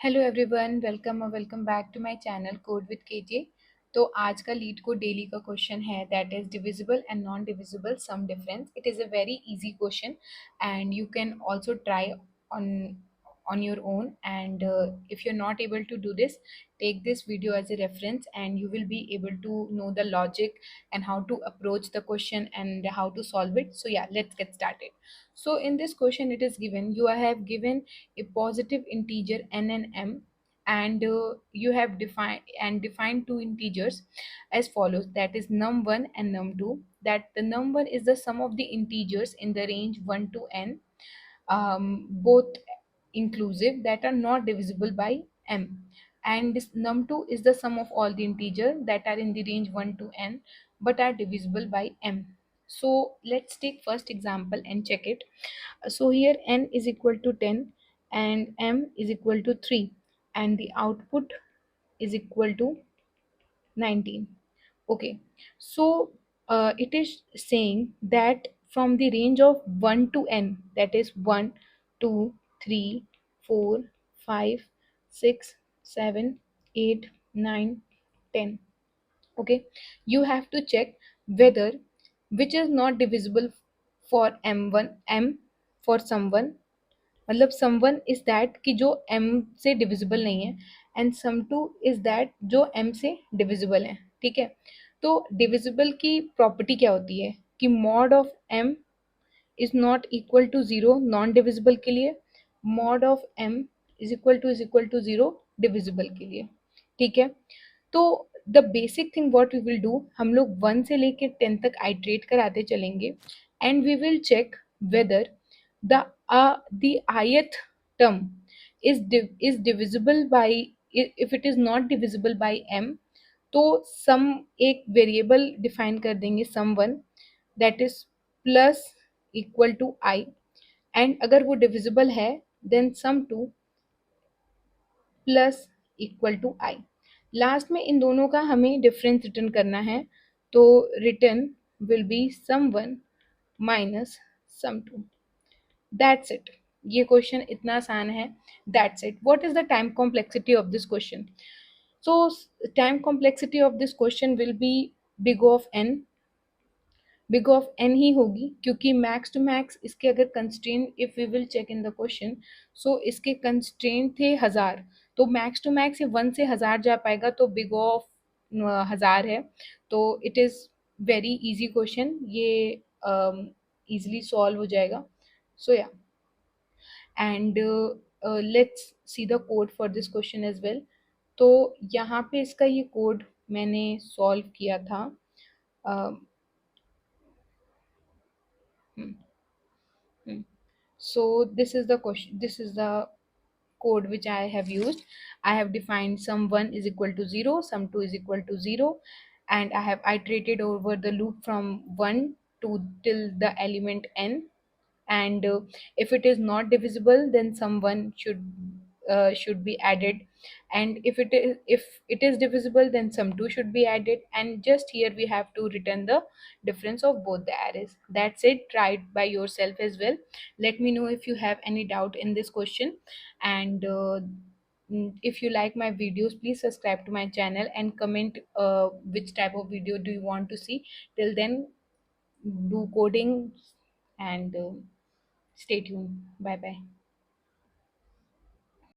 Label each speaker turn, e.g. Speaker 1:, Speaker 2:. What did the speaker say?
Speaker 1: Hello everyone, welcome back to my channel code with KJ. तो आज का LeetCode daily का question है that is divisible and non divisible sum difference. It is a very easy question and you can also try on your own, and if you're not able to do this, take this video as a reference and you will be able to know the logic and how to approach the question and how to solve it. So yeah, let's get started. So in this question it is given, you have given a positive integer n and m, and you have defined two integers as follows, that is num1 and num2, that the num1 is the sum of the integers in the range 1 to n, both inclusive, that are not divisible by m, and this num2 is the sum of all the integers that are in the range 1 to n but are divisible by m. So let's take first example and check it. So here n is equal to 10 and m is equal to 3, and the output is equal to 19. Okay, so it is saying that from the range of 1 to n, that is 1, 2, 3, 4, 5, 6, 7, 8, 9, 10. Okay, you have to check whether which is not divisible for m1 m for someone, मतलब someone is that कि जो m से divisible नहीं है, and sum two is that जो m से divisible है। ठीक है, तो डिविजिबल की प्रॉपर्टी क्या होती है कि mod of m is not equal to zero non divisible के लिए, mod of m is equal to zero divisible के लिए। ठीक है, तो the basic thing what we will do, हम लोग 1 से लेके 10 तक आइट्रेट कराते चलेंगे and we will check whether the the ith term is divisible by, if it is not divisible by m, तो सम एक वेरिएबल डिफाइन कर देंगे sum one, that is plus equal to i, and अगर वो divisible है then sum two plus equal to i. Last में इन दोनों का हमें डिफरेंस रिटर्न करना है, तो return will be sum one minus sum two. That's it, ये क्वेश्चन इतना आसान है। That's it. What is the time complexity of this question? So time complexity of this question will be big of N, big of N ही होगी, क्योंकि max to max इसके अगर constraint, if we will check in the question, so इसके constraint थे 1000, तो max to max ये 1 से 1000 जा पाएगा, तो बिग ऑफ 1000 है। तो it is very easy question, ये इजीली सॉल्व हो जाएगा। So yeah, and let's see the code for this question as well. तो यहाँ पे इसका ये कोड मैंने सॉल्व किया था। So this is the question, this is the code which I have used. I have defined sum 1 is equal to 0, sum 2 is equal to 0, and I have iterated over the loop from 1 to till the element n, and if it is not divisible then someone should be added, and if it is divisible then some two should be added, and just here we have to return the difference of both the arrays. That's it. Try it by yourself as well. Let me know if you have any doubt in this question, and if you like my videos, please subscribe to my channel and comment which type of video do you want to see. Till then, do coding and stay tuned. Bye bye.